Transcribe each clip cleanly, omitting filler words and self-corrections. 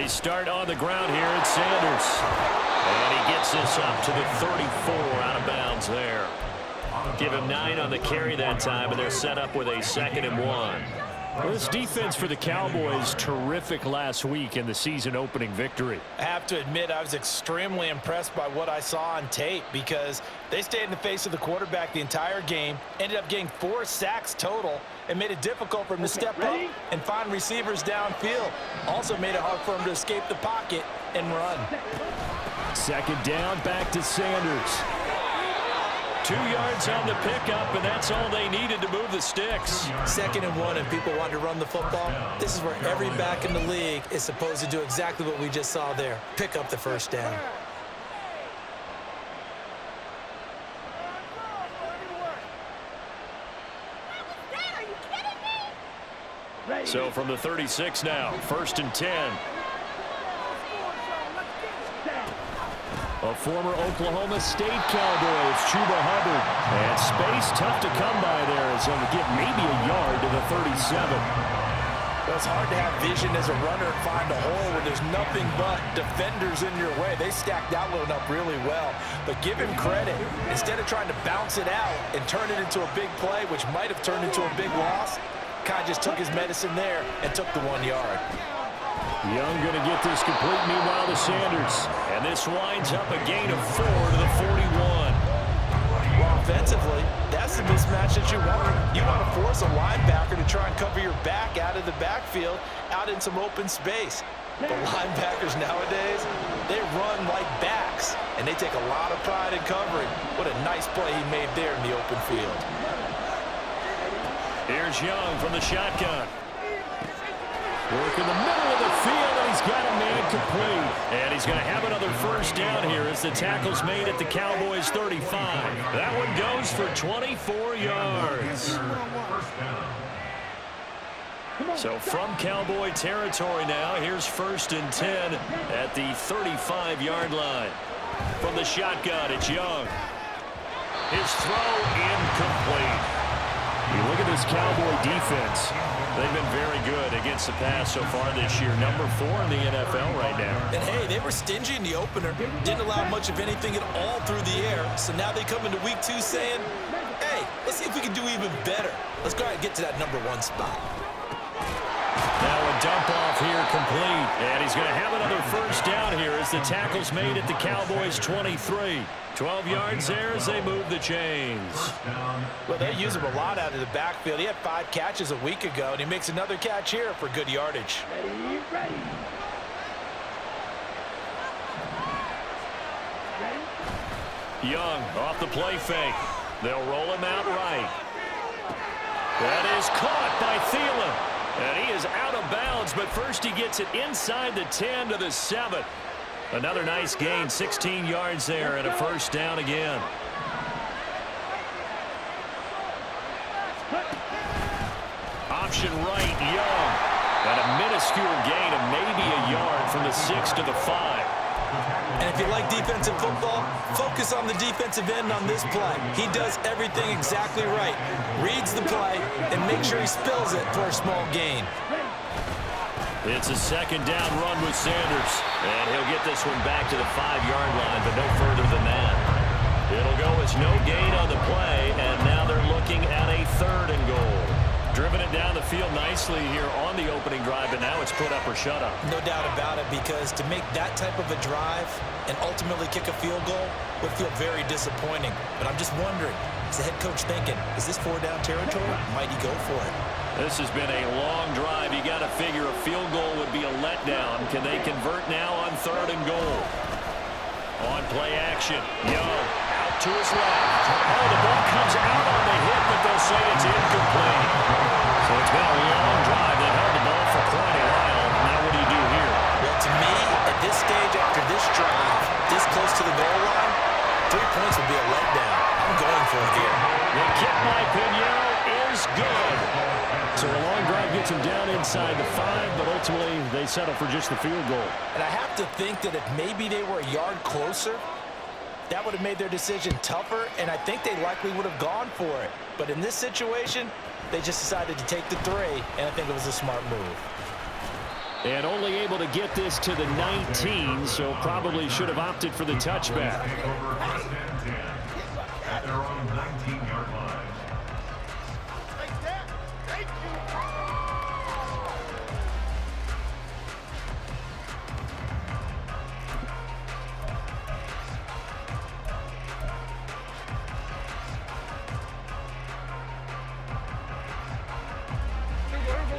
They start on the ground here at Sanders. And he gets this up to the 34, out of bounds there. Give him 9 on the carry that time, and they're set up with a 2nd and 1. Well, this defense for the Cowboys, terrific last week in the season-opening victory. I have to admit, I was extremely impressed by what I saw on tape because they stayed in the face of the quarterback the entire game, ended up getting 4 sacks total, and made it difficult for him to step up and find receivers downfield. Also made it hard for him to escape the pocket and run. 2nd down, back to Sanders. 2 yards on the pickup, and that's all they needed to move the sticks. 2nd and 1, and people want to run the football. This is where every back in the league is supposed to do exactly what we just saw there. Pick up the 1st down. So from the 36 now, 1st and 10. A former Oklahoma State Cowboy, it's Chuba Hubbard. And space tough to come by there as he'll get maybe a yard to the 37. Well, it's hard to have vision as a runner and find a hole when there's nothing but defenders in your way. They stacked that one up really well. But give him credit. Instead of trying to bounce it out and turn it into a big play, which might have turned into a big loss, kind of just took his medicine there and took the 1 yard. Young going to get this complete, meanwhile to Sanders. And this winds up a gain of 4 to the 41. Well, offensively, that's the mismatch that you want. You want to force a linebacker to try and cover your back out of the backfield, out in some open space. But linebackers nowadays, they run like backs, and they take a lot of pride in covering. What a nice play he made there in the open field. Here's Young from the shotgun. Work in the middle of the field, and he's got a man complete. And he's going to have another 1st down here as the tackle's made at the Cowboys' 35. That one goes for 24 yards. So from Cowboy territory now, here's 1st and 10 at the 35-yard line. From the shotgun, it's Young. His throw incomplete. You look at this Cowboy defense. They've been very good against the pass so far this year. Number 4 in the NFL right now. And, hey, they were stingy in the opener. Didn't allow much of anything at all through the air. So now they come into week 2 saying, hey, let's see if we can do even better. Let's go ahead and get to that number 1 spot. Now a dump off here complete. And he's going to have another 1st down here as the tackle's made at the Cowboys' 23. 12 yards there as they move the chains. Well, they use him a lot out of the backfield. He had 5 catches a week ago, and he makes another catch here for good yardage. Ready. Young off the play fake. They'll roll him out right. That is caught by Thielen. And he is out of bounds, but first he gets it inside the 10 to the 7. Another nice gain, 16 yards there, and a 1st down again. Option right, Young. And a minuscule gain of maybe a yard from the 6 to the 5. And if you like defensive football, focus on the defensive end on this play. He does everything exactly right. Reads the play and makes sure he spills it for a small gain. It's a 2nd down run with Sanders. And he'll get this one back to the 5-yard line, but no further than that. It'll go as no gain on the play, and now they're looking at a 3rd and goal. Driven it down the field nicely here on the opening drive, but now it's put up or shut up. No doubt about it, because to make that type of a drive and ultimately kick a field goal would feel very disappointing. But I'm just wondering, is the head coach thinking, is this 4-down territory? Might he go for it? This has been a long drive. You got to figure a field goal would be a letdown. Can they convert now on 3rd and goal? On play action, Young out to his left. Oh, the ball comes out on the hit, but they'll say it's incomplete. So it's been a long drive. They held the ball for quite a while. Now what do you do here? Well, to me, at this stage after this drive, this close to the goal line, 3 points would be a letdown. I'm going for it here. The kick by Pinheiro is good. So a long drive gets him down inside the 5, but ultimately they settle for just the field goal. And I have to think that if maybe they were a yard closer, that would have made their decision tougher, and I think they likely would have gone for it. But in this situation, they just decided to take the 3, and I think it was a smart move. And only able to get this to the 19, so probably should have opted for the touchback. At their own 19-yard line.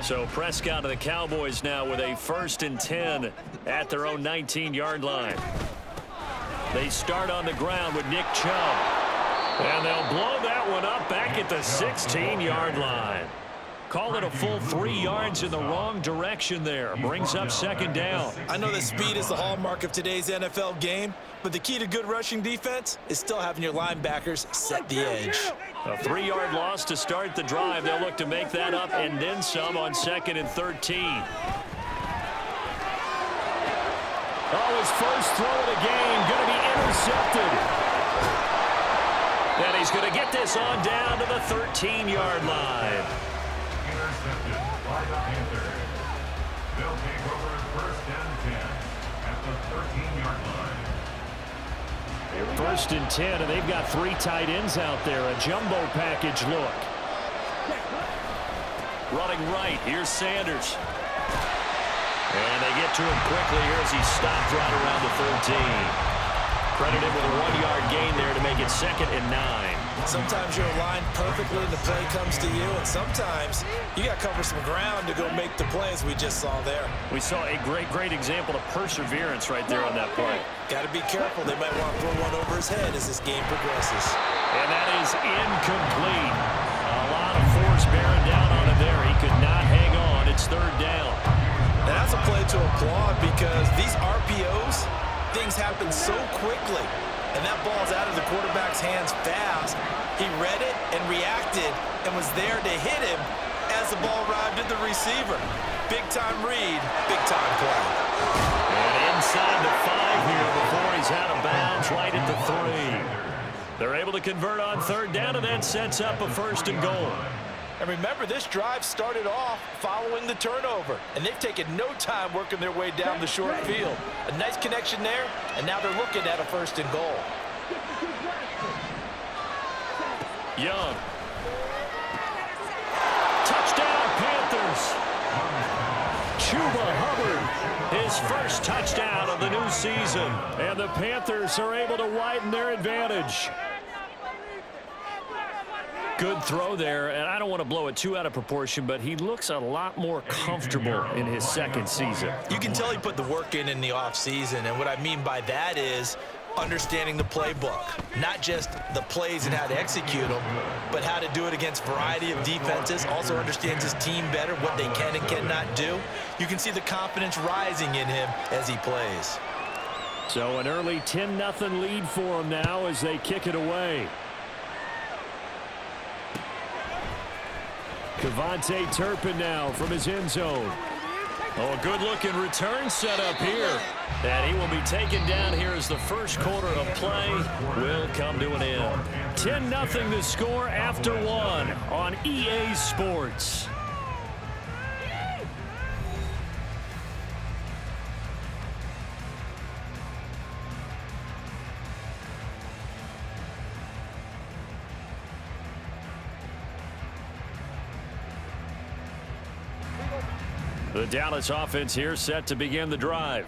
So Prescott and the Cowboys now with a 1st and 10 at their own 19-yard line. They start on the ground with Nick Chubb. And they'll blow that one up back at the 16-yard line. Call it a full 3 yards in the wrong direction there. Brings up 2nd down. I know that speed is the hallmark of today's NFL game, but the key to good rushing defense is still having your linebackers set the edge. A 3-yard loss to start the drive. They'll look to make that up and then some on 2nd and 13. Oh, his first throw of the game going to be intercepted. And he's going to get this on down to the 13-yard line. Intercepted by the Panthers. They'll take over 1st and 10 at the 13-yard line. 1st and 10, and they've got 3 tight ends out there. A jumbo package look. Running right, here's Sanders. And they get to him quickly here as he stopped right around the 13. Credited with a 1-yard gain there to make it 2nd and 9. Sometimes you're aligned perfectly and the play comes to you, and sometimes you got to cover some ground to go make the play, as we just saw there. We saw a great example of perseverance right there on that play. Got to be careful. They might want to throw one over his head as this game progresses. And that is incomplete. A lot of force bearing down on him there. He could not hang on. It's 3rd down. And that's a play to applaud because these RPOs, things happen so quickly. And that ball's out of the quarterback's hands fast. He read it and reacted and was there to hit him as the ball arrived at the receiver. Big-time read, big-time play. And inside the 5 here before he's out of bounds right at the 3. They're able to convert on 3rd down, and that sets up a 1st and goal. And remember, this drive started off following the turnover, and they've taken no time working their way down the short field. A nice connection there, and now they're looking at a 1st and goal. Young. Touchdown, Panthers. Chuba Hubbard, his first touchdown of the new season. And the Panthers are able to widen their advantage. Good throw there, and I don't want to blow it too out of proportion, but he looks a lot more comfortable in his 2nd season. You can tell he put the work in the offseason, and what I mean by that is understanding the playbook. Not just the plays and how to execute them, but how to do it against a variety of defenses. Also understands his team better, what they can and cannot do. You can see the confidence rising in him as he plays. So an early 10-0 lead for him now as they kick it away. Kevontae Turpin now from his end zone. Oh, a good-looking return set up here. And he will be taken down here as the first quarter of play will come to an end. 10-0 the score after 1 on EA Sports. The Dallas offense here set to begin the drive.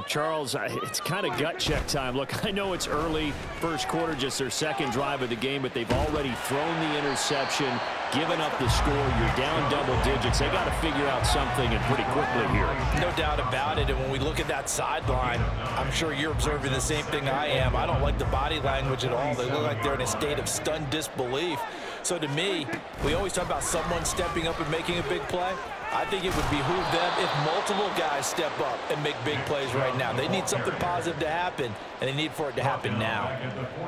Charles, it's kind of gut check time. Look, I know it's early, first quarter, just their 2nd drive of the game, but they've already thrown the interception, given up the score. You're down double digits. They got to figure out something, and pretty quickly here. No doubt about it, and when we look at that sideline, I'm sure you're observing the same thing I am. I don't like the body language at all. They look like they're in a state of stunned disbelief. So to me, we always talk about someone stepping up and making a big play. I think it would behoove them if multiple guys step up and make big plays right now. They need something positive to happen, and they need for it to happen now.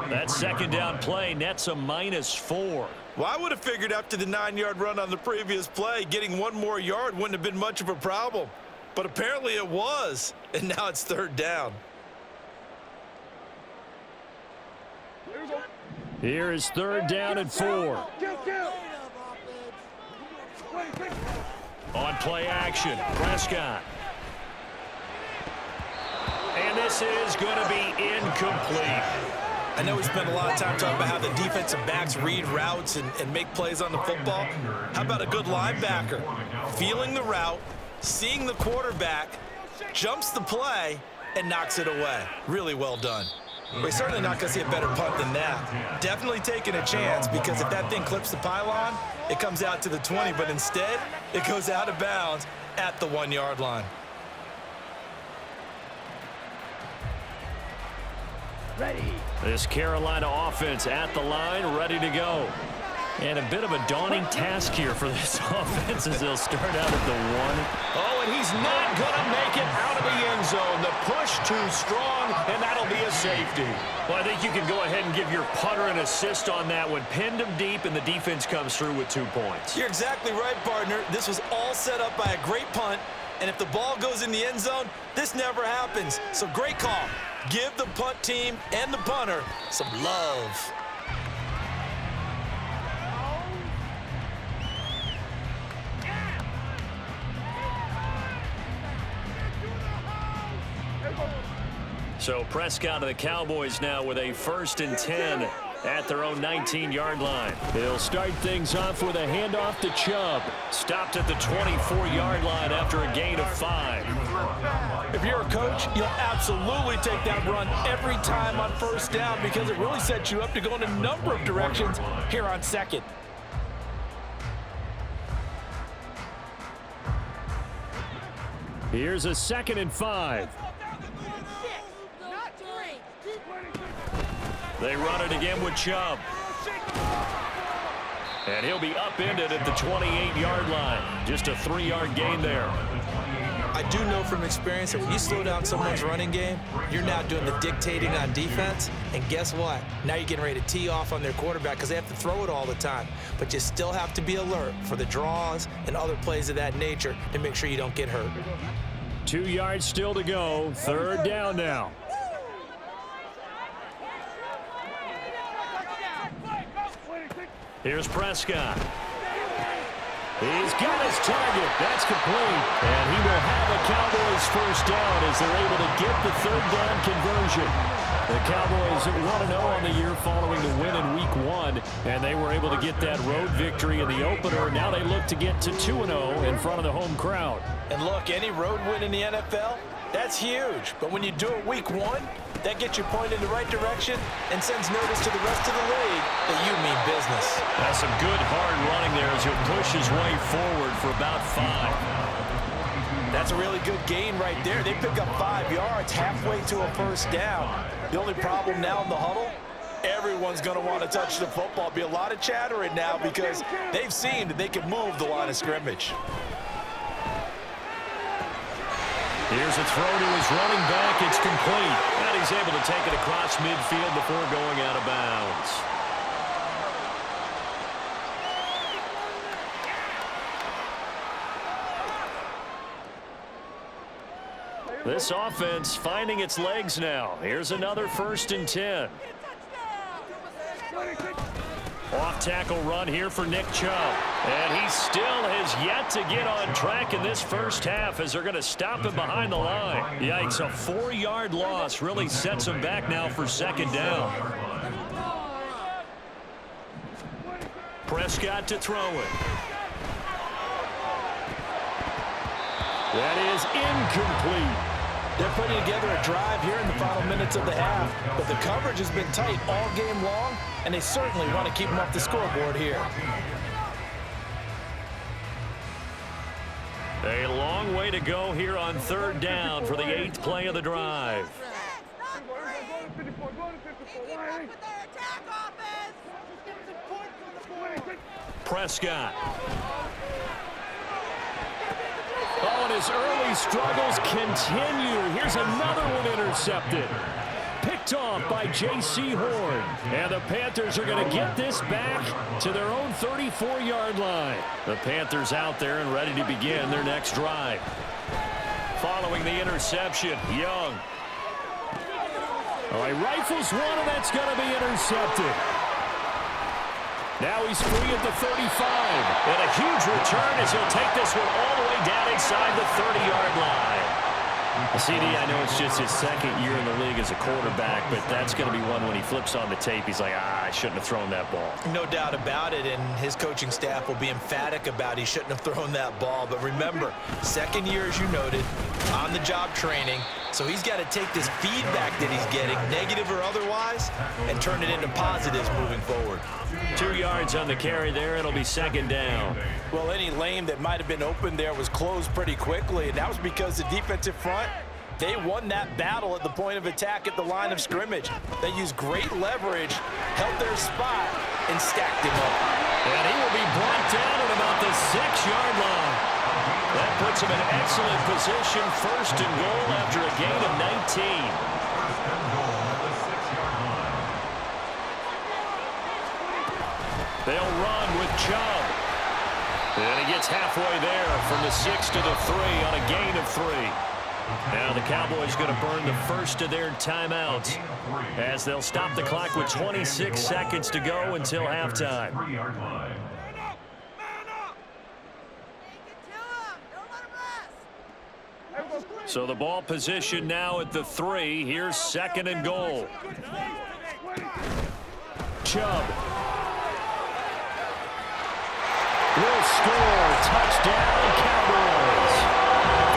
That 2nd down play nets a -4. Well, I would have figured after the 9-yard run on the previous play, getting 1 more yard wouldn't have been much of a problem. But apparently it was, and now it's 3rd down. Here is 3rd down and 4. On play action, Prescott this is going to be incomplete. I know we spent a lot of time talking about how the defensive backs read routes and make plays on the football. How about a good linebacker? Feeling the route, seeing the quarterback, jumps the play, and knocks it away. Really well done. We're certainly not going to see a better punt than that. Definitely taking a chance, because if that thing clips the pylon, it comes out to the 20, but instead, it goes out of bounds at the 1-yard line. Ready. This Carolina offense at the line, ready to go. And a bit of a daunting task here for this offense as they'll start out at the 1. Oh, and he's not going to make it out of the end zone. The push too strong, and that'll be a safety. Well, I think you can go ahead and give your punter an assist on that one. Pinned him deep, and the defense comes through with 2 points. You're exactly right, partner. This was all set up by a great punt, and if the ball goes in the end zone, this never happens. So great call. Give the punt team and the punter some love. So Prescott of the Cowboys now with a 1st and 10 at their own 19-yard line. They'll start things off with a handoff to Chubb. Stopped at the 24-yard line after a gain of 5. If you're a coach, you'll absolutely take that run every time on 1st down, because it really sets you up to go in a number of directions here on 2nd. Here's a 2nd and 5. They run it again with Chubb. And he'll be upended at the 28-yard line. Just a 3-yard gain there. I do know from experience that when you slow down someone's running game, you're now doing the dictating on defense. And guess what? Now you're getting ready to tee off on their quarterback because they have to throw it all the time. But you still have to be alert for the draws and other plays of that nature to make sure you don't get hurt. 2 yards still to go. 3rd down now. Here's Prescott. He's got his target. That's complete. And he will have a Cowboys 1st down as they're able to get the 3rd down conversion. The Cowboys 1-0 on the year following the win in Week 1, and they were able to get that road victory in the opener. Now they look to get to 2-0 in front of the home crowd. And look, any road win in the NFL, that's huge. But when you do it Week 1, that gets you pointed in the right direction and sends notice to the rest of the league that you mean business. That's some good hard running there as he'll push his way forward for about 5. That's a really good gain right there. They pick up 5 yards halfway to a 1st down. The only problem now in the huddle, everyone's going to want to touch the football. Be a lot of chattering now because they've seen that they can move the line of scrimmage. Here's a throw to his running back. It's complete. And he's able to take it across midfield before going out of bounds. This offense finding its legs now. Here's another 1st and 10. Off-tackle run here for Nick Chubb. And he still has yet to get on track in this 1st half as they're going to stop him behind the line. Yikes, a 4-yard loss really sets him back now for 2nd down. Prescott to throw it. That is incomplete. They're putting together a drive here in the final minutes of the half, but the coverage has been tight all game long, and they certainly want to keep them off the scoreboard here. A long way to go here on 3rd down for the 8th play of the drive. Prescott. Oh, and his early struggles continue. Here's another one intercepted. Picked off by J.C. Horn. And the Panthers are going to get this back to their own 34-yard line. The Panthers out there and ready to begin their next drive. Following the interception, Young. Oh, he rifles one, and that's going to be intercepted. Now he's free at the 35. And a huge return as he'll take this one all the way down inside the 30-yard line. CD, I know it's just his second year in the league as a quarterback, but that's going to be one when he flips on the tape, he's like, I shouldn't have thrown that ball. No doubt about it, and his coaching staff will be emphatic about he shouldn't have thrown that ball. But remember, second year, as you noted, on-the-job training, so he's got to take this feedback that he's getting, negative or otherwise, and turn it into positives moving forward. 2 yards on the carry there. It'll be second down. Well, any lane that might have been open there was closed pretty quickly, and that was because the defensive front, they won that battle at the point of attack at the line of scrimmage. They used great leverage, held their spot, and stacked him up. And he will be brought down at about the 6-yard line. That puts him in excellent position, first and goal after a gain of 19. They'll run with Chubb. And he gets halfway there from the 6 to the 3 on a gain of 3. Now the Cowboys going to burn the first of their timeouts as they'll stop the clock with 26 seconds to go until halftime. So the ball position now at the 3. Here's second and goal. Chubb will score. Touchdown, Cowboys.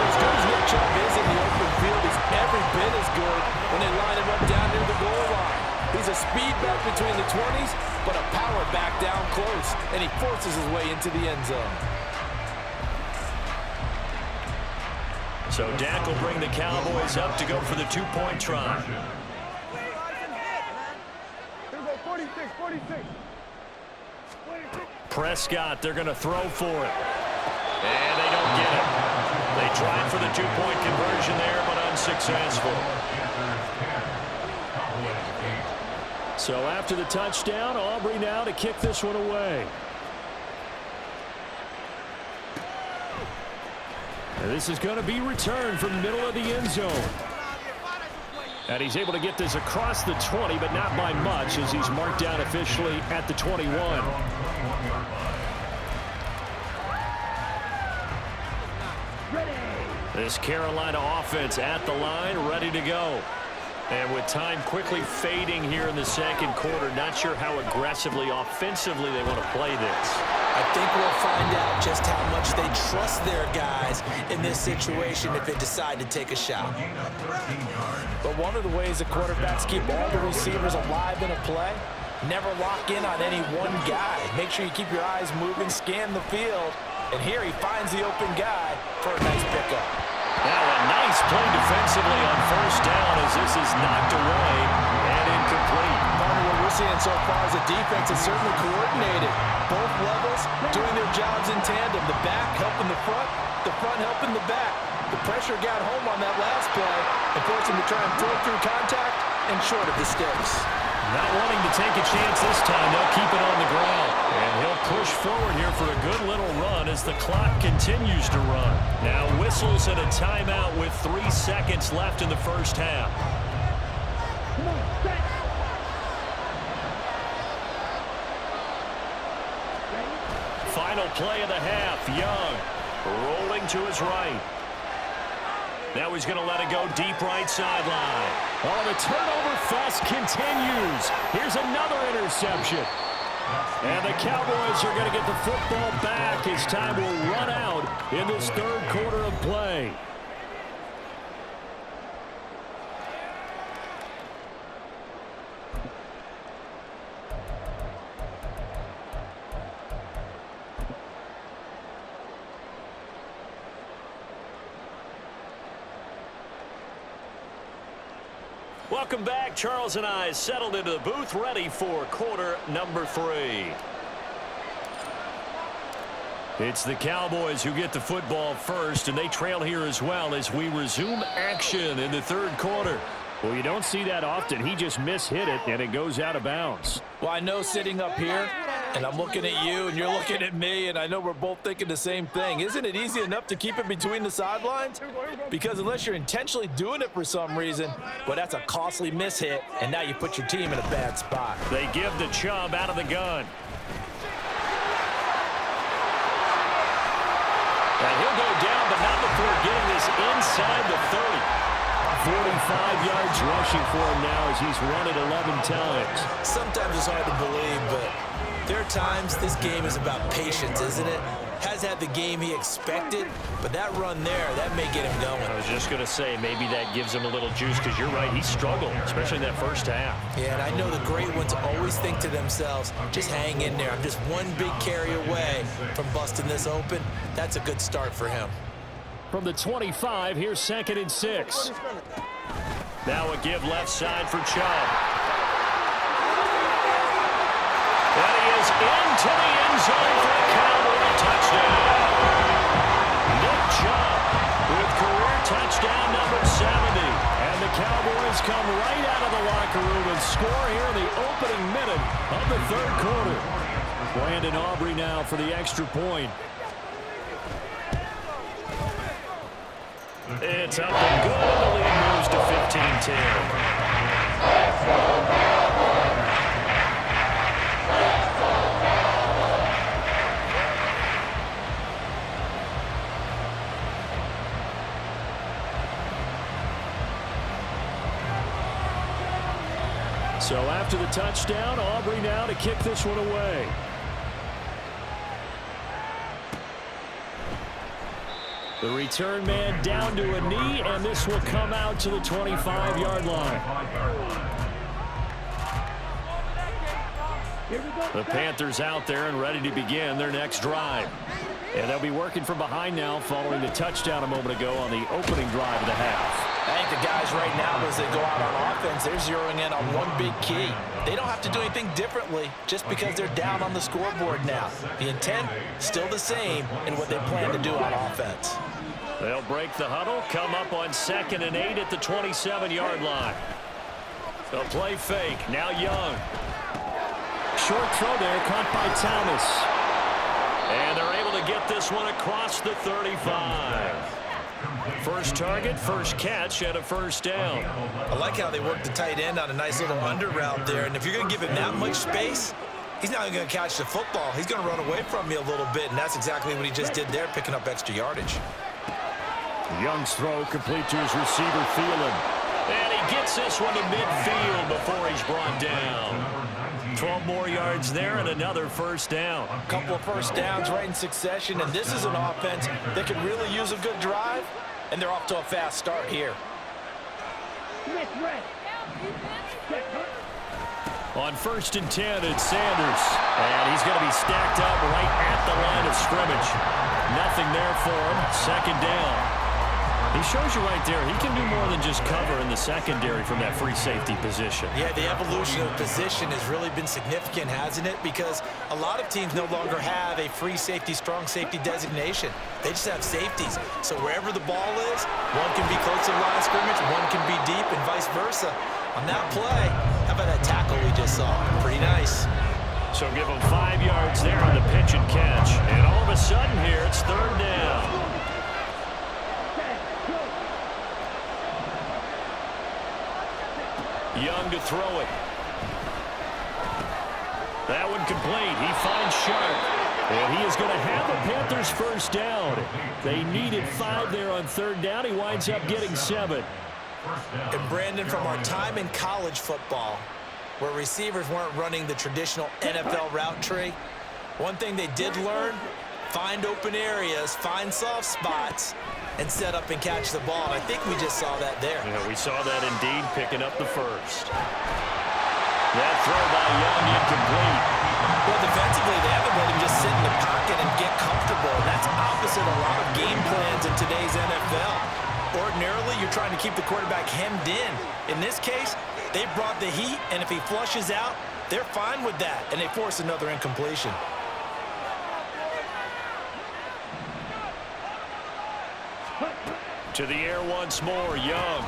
As good as Nick Chubb is in the open field, he's every bit as good when they line him up down near the goal line. He's a speed back between the 20s, but a power back down close, and he forces his way into the end zone. So Dak will bring the Cowboys up to go for the 2-point try. 46. Prescott, they're going to throw for it. And they don't get it. They tried for the 2-point conversion there, but unsuccessful. So after the touchdown, Aubrey now to kick this one away. And this is going to be returned from the middle of the end zone. And he's able to get this across the 20, but not by much, as he's marked down officially at the 21. This Carolina offense at the line, ready to go. And with time quickly fading here in the second quarter, not sure how aggressively, offensively they want to play this. I think we'll find out just how much they trust their guys in this situation if they decide to take a shot. But one of the ways the quarterbacks keep all the receivers alive in a play, never lock in on any one guy. Make sure you keep your eyes moving, scan the field, and here he finds the open guy for a nice pickup. Now a nice play defensively on first down as this is knocked away and incomplete. What we're seeing so far is the defense is certainly coordinated. Both levels doing their jobs in tandem. The back helping the front helping the back. The pressure got home on that last play and forced him to try and throw through contact and short of the sticks. Not wanting to take a chance this time, they'll keep it on the ground. And he'll push forward here for a good little run as the clock continues to run. Now whistles and a timeout with 3 seconds left in the first half. Final play of the half. Young rolling to his right. Now he's going to let it go deep right sideline. Oh, the turnover fest continues. Here's another interception. And the Cowboys are going to get the football back as time will run out in this third quarter of play. Welcome back. Charles and I settled into the booth, ready for quarter number 3. It's the Cowboys who get the football first, and they trail here as well as we resume action in the third quarter. Well, you don't see that often. He just mishit it, and it goes out of bounds. Well, I know sitting up here, and I'm looking at you, and you're looking at me, and I know we're both thinking the same thing. Isn't it easy enough to keep it between the sidelines? Because unless you're intentionally doing it for some reason, well, that's a costly mishit, and now you put your team in a bad spot. They give the Chubb out of the gun. And he'll go down, but not before getting this inside the 30. 45 yards rushing for him now as he's run it 11 times. Sometimes it's hard to believe, but there are times this game is about patience, isn't it? Has had the game he expected, but that run there, that may get him going. I was just going to say, maybe that gives him a little juice, because you're right, he struggled, especially in that first half. Yeah, and I know the great ones always think to themselves, just hang in there. I'm just one big carry away from busting this open. That's a good start for him. From the 25, here's 2nd and 6. Now a give left side for Chubb. And he is into the end zone for a Cowboy touchdown. Nick Chubb with career touchdown number 70. And the Cowboys come right out of the locker room and score here in the opening minute of the third quarter. Brandon Aubrey now for the extra point. It's up and good, and the lead moves to 15-10. So after the touchdown, Aubrey now to kick this one away. The return man down to a knee, and this will come out to the 25-yard line. The Panthers out there and ready to begin their next drive. And they'll be working from behind now following the touchdown a moment ago on the opening drive of the half. I think the guys right now, as they go out on offense, they're zeroing in on one big key. They don't have to do anything differently just because they're down on the scoreboard now. The intent, still the same in what they plan to do on offense. They'll break the huddle, come up on 2nd and 8 at the 27-yard line. They'll play fake. Now Young. Short throw there, caught by Thomas. And they're able to get this one across the 35. First target, first catch, and a first down. I like how they work the tight end on a nice little under route there. And if you're going to give him that much space, he's not going to catch the football. He's going to run away from you a little bit, and that's exactly what he just did there, picking up extra yardage. Young's throw complete to his receiver, Thielen. And he gets this one to midfield before he's brought down. 12 more yards there and another first down. A couple of first downs right in succession, and this is an offense that could really use a good drive, and they're off to a fast start here. On 1st and 10, it's Sanders. And he's going to be stacked up right at the line of scrimmage. Nothing there for him. 2nd down. He shows you right there, he can do more than just cover in the secondary from that free safety position. Yeah, the evolution of position has really been significant, hasn't it? Because a lot of teams no longer have a free safety, strong safety designation. They just have safeties. So wherever the ball is, one can be close to the line of scrimmage, one can be deep, and vice versa. On that play, how about that tackle we just saw? Pretty nice. So give him 5 yards there on the pitch and catch. And all of a sudden here, it's 3rd down. Young to throw it. That one complete. He finds Sharp. And he is going to have the Panthers first down. They needed 5 there on 3rd down. He winds up getting 7. And Brandon, from our time in college football, where receivers weren't running the traditional NFL route tree, one thing they did learn, find open areas, find soft spots, and set up and catch the ball. And I think we just saw that there. Yeah, we saw that indeed, picking up the first. That throw by Young incomplete. Well, defensively, they haven't let him just sit in the pocket and get comfortable. And that's opposite a lot of game plans in today's NFL. Ordinarily, you're trying to keep the quarterback hemmed in. In this case, they brought the heat, and if he flushes out, they're fine with that, and they force another incompletion. To the air once more, Young.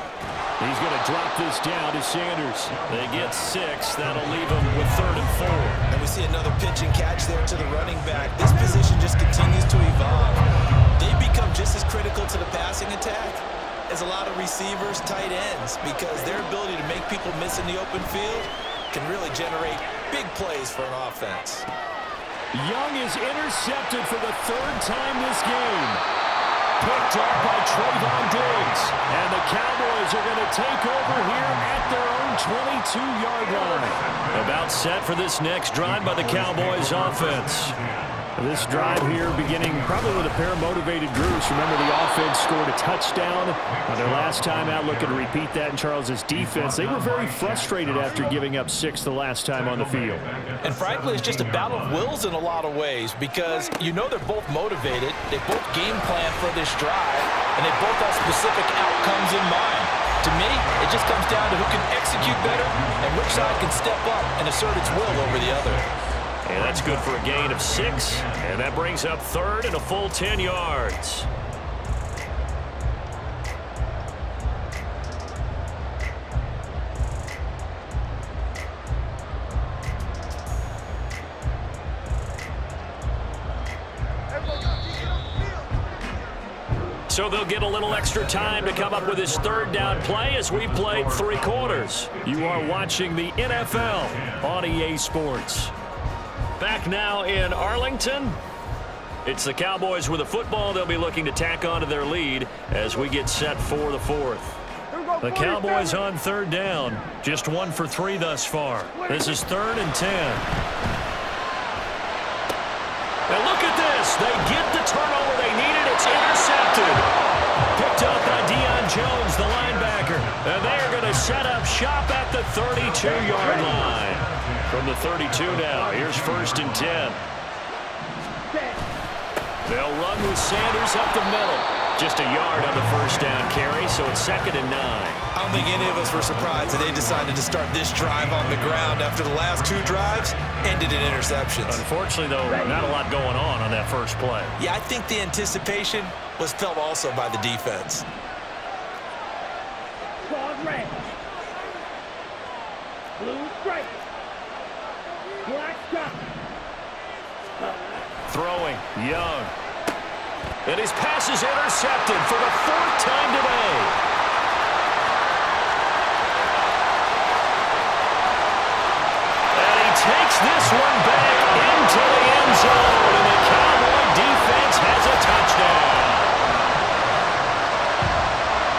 He's going to drop this down to Sanders. They get 6. That'll leave him with 3rd and 4. And we see another pitch and catch there to the running back. This position just continues to evolve. They become just as critical to the passing attack as a lot of receivers, tight ends, because their ability to make people miss in the open field can really generate big plays for an offense. Young is intercepted for the 3rd time this game. picked off by Trayvon Diggs. And the Cowboys are going to take over here at their own 22-yard line. About set for this next drive by the Cowboys offense. This drive here beginning probably with a pair of motivated groups. Remember, the offense scored a touchdown on their last time out, looking to repeat that in Charles's defense. They were very frustrated after giving up 6 the last time on the field. And frankly, it's just a battle of wills in a lot of ways because you know they're both motivated. They both game plan for this drive, and they both have specific outcomes in mind. To me, it just comes down to who can execute better and which side can step up and assert its will over the other. And that's good for a gain of 6. And that brings up third and a full 10 yards. So they'll get a little extra time to come up with his third down play as we played 3 quarters. You are watching the NFL on EA Sports. Back now in Arlington. It's the Cowboys with the football. They'll be looking to tack onto their lead as we get set for the 4th. The Cowboys on third down. Just 1 for 3 thus far. This is 3rd and 10. And look at this. They get the turnover they needed. It's intercepted. Picked up by Deion Jones, the linebacker. And they are going to set up shop at the 32-yard line. From the 32 now, here's 1st and 10. They'll run with Sanders up the middle. Just a yard on the first down carry, so it's 2nd and 9. I don't think any of us were surprised that they decided to start this drive on the ground after the last 2 drives ended in interceptions. Unfortunately, though, not a lot going on that first play. Yeah, I think the anticipation was felt also by the defense. Red. Blue stripe. Black top. Throwing, Young. And his pass is intercepted for the 4th time today. And he takes this one back into the end zone. And the Cowboy defense has a touchdown.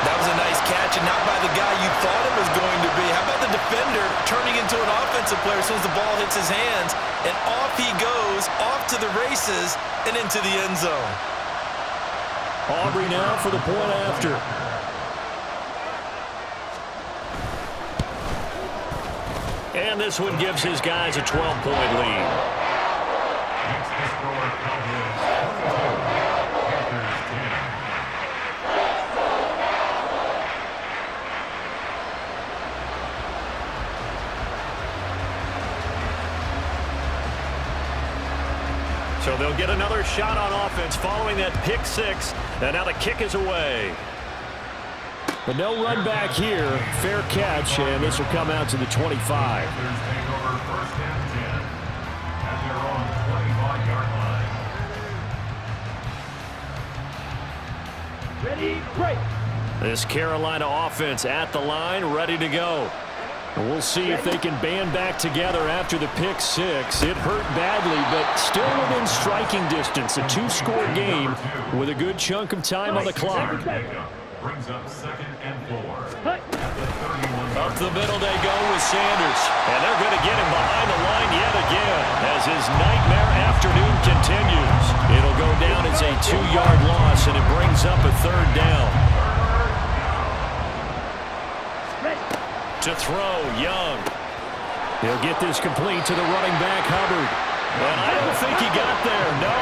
That was a nice catch, and not by the guy you thought it was going to be. How about the defender turning into an offensive player as soon as the ball hits his hands, and off he goes, off to the races, and into the end zone. Aubrey now for the point after. And this one gives his guys a 12-point lead. Next to score, Cowboys 22, Panthers 10. So they'll get another shot on offense following that pick 6. And now the kick is away. But no run back here. Fair catch, and this will come out to the 25. Panthers take over 1st and 10 at their own 25-yard line. Ready, break. This Carolina offense at the line, ready to go. And we'll see if they can band back together after the pick 6. It hurt badly, but still within striking distance. A 2-score game with a good chunk of time on the clock. Brings up 2nd and 4 at the 31. Up the middle they go with Sanders. And they're going to get him behind the line yet again as his nightmare afternoon continues. It'll go down as a 2-yard loss, and it brings up a 3rd down. To throw, Young. He'll get this complete to the running back, Hubbard. And I don't think he got there, no.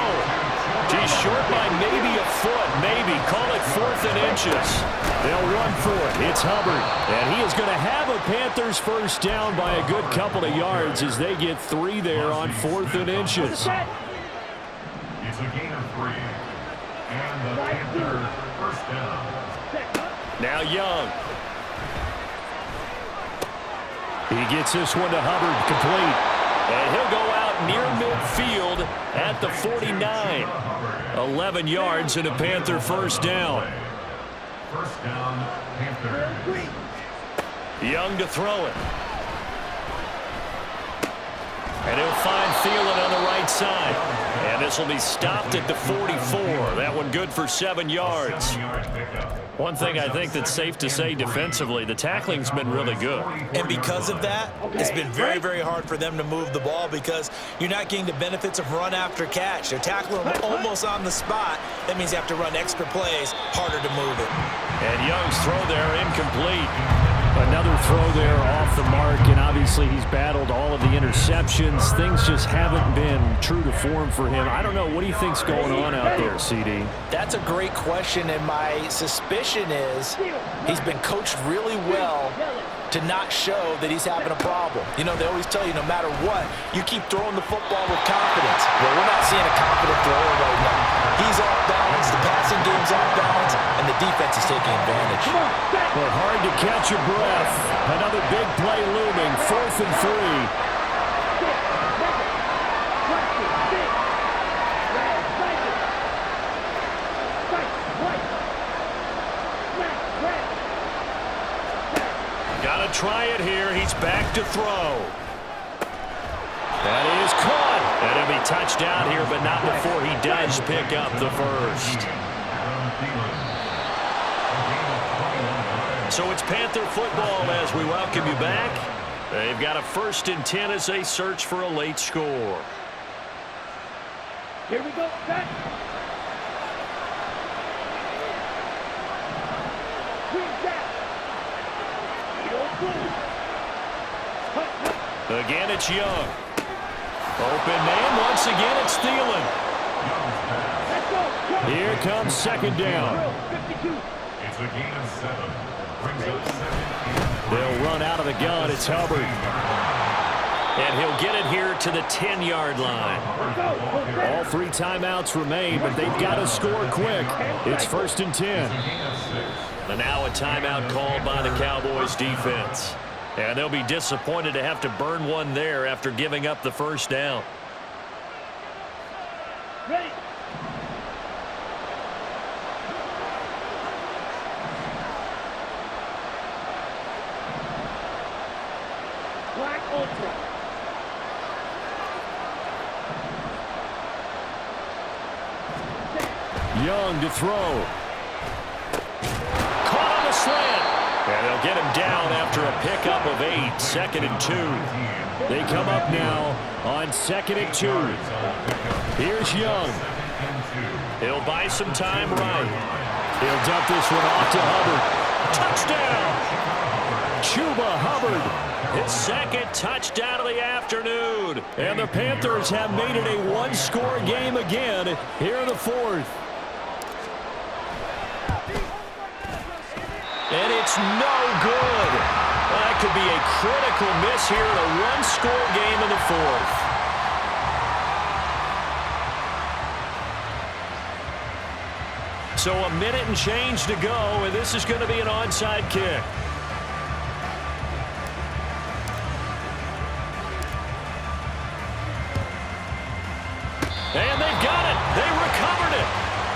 He's short by maybe a foot, maybe. Call it 4th and inches. They'll run for it. It's Hubbard. And he is going to have a Panthers first down by a good couple of yards as they get 3 there on 4th and inches. It's a gain of 3. And the Panthers first down. Now Young. He gets this one to Hubbard, complete. And he'll go out near midfield at the 49. 11 yards and a Panther first down. First down, Panthers. Young to throw it. And he'll find Thielen on the right side. And this This will be stopped at the 44. That one good for 7 yards. One thing I think that's safe to say defensively, the tackling's been really good. And because of that, it's been very, very hard for them to move the ball because you're not getting the benefits of run after catch. They're tackling them almost on the spot. That means you have to run extra plays, harder to move it. And Young's throw there incomplete. Another throw there off the mark, and obviously he's battled all of the interceptions. Things just haven't been true to form for him. I don't know. What do you think's going on out there, CD? That's a great question, and my suspicion is he's been coached really well to not show that he's having a problem. You know, they always tell you no matter what, you keep throwing the football with confidence. Well, we're not seeing a confident thrower right now. He's off balance, the passing game's off balance, and the defense is taking advantage. Well, hard to catch your breath. Another big play looming, 4th and 3. Gotta try it here. He's back to throw. That is caught. And it'll be touchdown here, but not before he does pick up the first. So it's Panther football as we welcome you back. They've got a 1st and 10 as they search for a late score. Here we go, set. Again, it's Young. Open man. Once again, it's Thielen. Here comes 2nd down. It's a gain of 7. Brings up 2nd. They'll run out of the gun. It's Hubbard. And he'll get it here to the 10-yard line. All 3 timeouts remain, but they've got to score quick. It's 1st and 10. And now a timeout called by the Cowboys defense. And they'll be disappointed to have to burn one there after giving up the 1st down. Ready. Black Ultra. Young to throw. Caught on the slant. And they'll get him down after a pickup of 8. 2nd and 2. They come up now on 2nd and 2. Here's Young. He'll buy some time right. He'll dump this one off to Hubbard. Touchdown! Chuba Hubbard. His 2nd touchdown of the afternoon. And the Panthers have made it a one-score game again here in the 4th. And it's no good. That could be a critical miss here in a one-score game in the 4th. So a minute and change to go, and this is going to be an onside kick. And they've got it. They recovered it.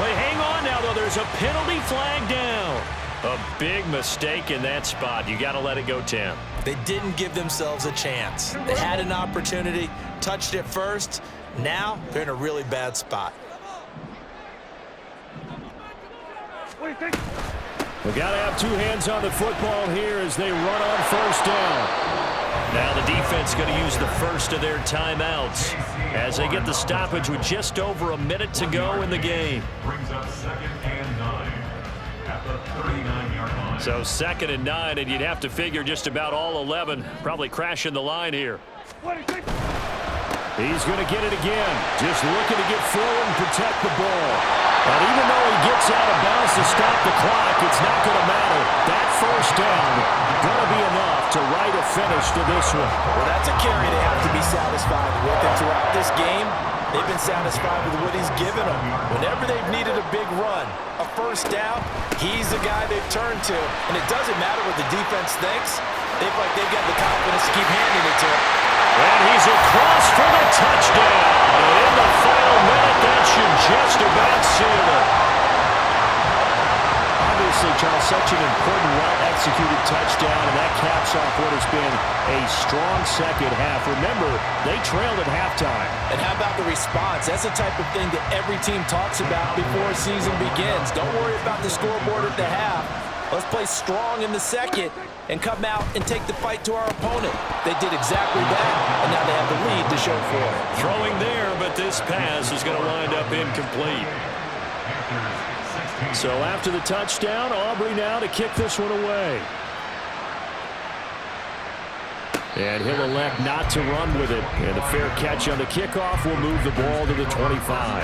They hang on now, though. There's a penalty flag down. A big mistake in that spot. You got to let it go 10. They didn't give themselves a chance. They had an opportunity, touched it first. Now they're in a really bad spot. What do you think? We got to have 2 hands on the football here as they run on 1st down. Now the defense going to use the first of their timeouts as they get the stoppage with just over a minute to go in the game. Brings up 2nd and 9 at the 39-yard line. So 2nd and 9, and you'd have to figure just about all 11 probably crashing the line here. What do you think? He's going to get it again. Just looking to get forward and protect the ball. And even though he gets out of bounds to stop the clock, it's not going to matter. That 1st down going to be enough to write a finish to this one. Well, that's a carry they have to be satisfied with. And throughout this game, they've been satisfied with what he's given them. Whenever they've needed a big run, a 1st down, he's the guy they've turned to. And it doesn't matter what the defense thinks. They've got the confidence to keep handing it to him. And he's across for the touchdown. And in the final minute, that should just about seal it. Obviously, Charles, such an important, well-executed touchdown, and that caps off what has been a strong second half. Remember, they trailed at halftime. And how about the response? That's the type of thing that every team talks about before a season begins. Don't worry about the scoreboard at the half. Let's play strong in the second and come out and take the fight to our opponent. They did exactly that, and now they have the lead to show for it. Throwing there, but this pass is going to wind up incomplete. So after the touchdown, Aubrey now to kick this one away. And he'll elect not to run with it. And a fair catch on the kickoff will move the ball to the 25.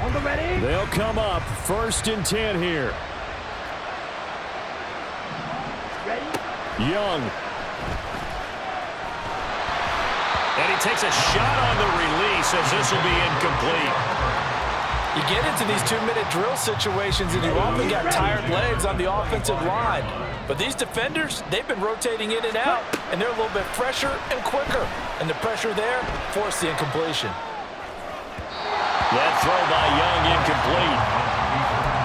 On the ready. They'll come up 1st and 10 here. Ready. Young. And he takes a shot on the release as this will be incomplete. You get into these 2-minute drill situations and you often got tired legs on the offensive line. But these defenders, they've been rotating in and out, and they're a little bit fresher and quicker. And the pressure there forced the incompletion. That throw by Young incomplete.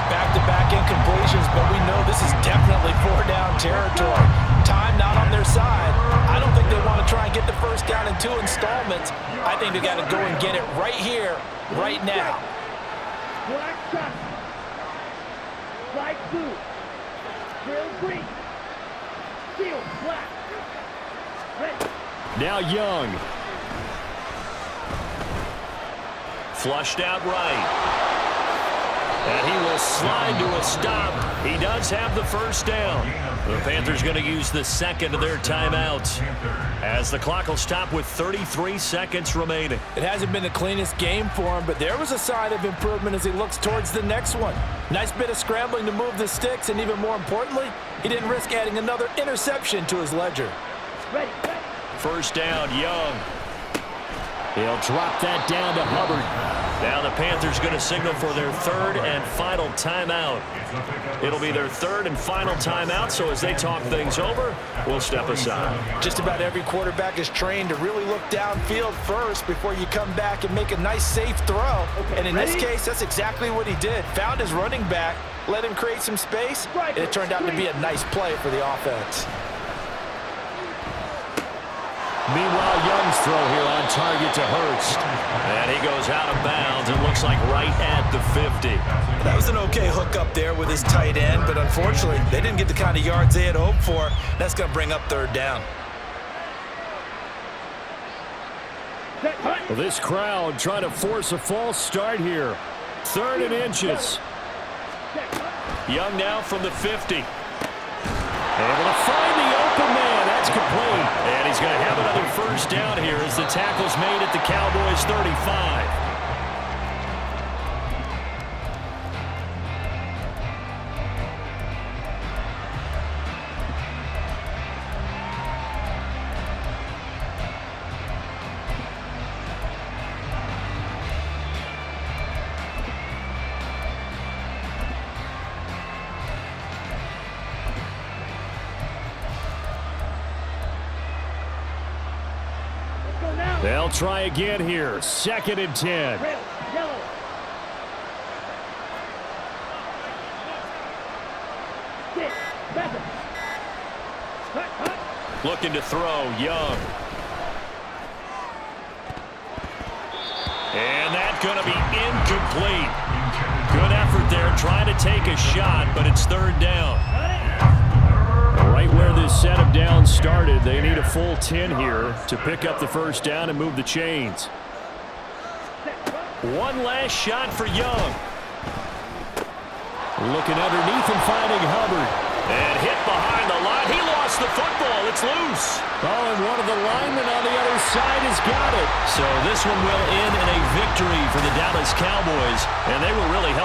Back-to-back incompletions, but we know this is definitely 4-down territory. Time not on their side. I don't think they want to try and get the first down in 2 installments. I think they got to go and get it right here, right now. Black shot. Flag blue. Drill green. Field black. Ready. Now Young. Flushed out right. And he will slide to a stop. He does have the first down. The Panthers going to use the second of their timeouts as the clock will stop with 33 seconds remaining. It hasn't been the cleanest game for him, but there was a sign of improvement as he looks towards the next one. Nice bit of scrambling to move the sticks, and even more importantly, he didn't risk adding another interception to his ledger. Ready. First down, Young. He'll drop that down to Hubbard. Now the Panthers going to signal for their 3rd and final timeout. It'll be their 3rd and final timeout, so as they talk things over, we'll step aside. Just about every quarterback is trained to really look downfield first before you come back and make a nice, safe throw. And in this case, that's exactly what he did. Found his running back, let him create some space, and it turned out to be a nice play for the offense. Meanwhile, Young's throw here on target to Hurst. And he goes out of bounds and looks like right at the 50. That was an okay hook up there with his tight end, but unfortunately, they didn't get the kind of yards they had hoped for. That's going to bring up 3rd down. Well, this crowd trying to force a false start here. 3rd and inches. Young now from the 50. Able to find the open man. That's complete. And he's going to have another first down here as the tackle's made at the Cowboys' 35. They'll try again here. 2nd and 10. Red, yellow. Six, 7. Cut. Looking to throw, Young. And that's going to be incomplete. Good effort there trying to take a shot, but it's 3rd down. Right where this set of downs started, they need a full 10 here to pick up the first down and move the chains. One last shot for Young. Looking underneath and finding Hubbard. And hit behind the line. He lost the football. It's loose. Oh, and one of the linemen on the other side has got it. So this one will end in a victory for the Dallas Cowboys, and they were really helping.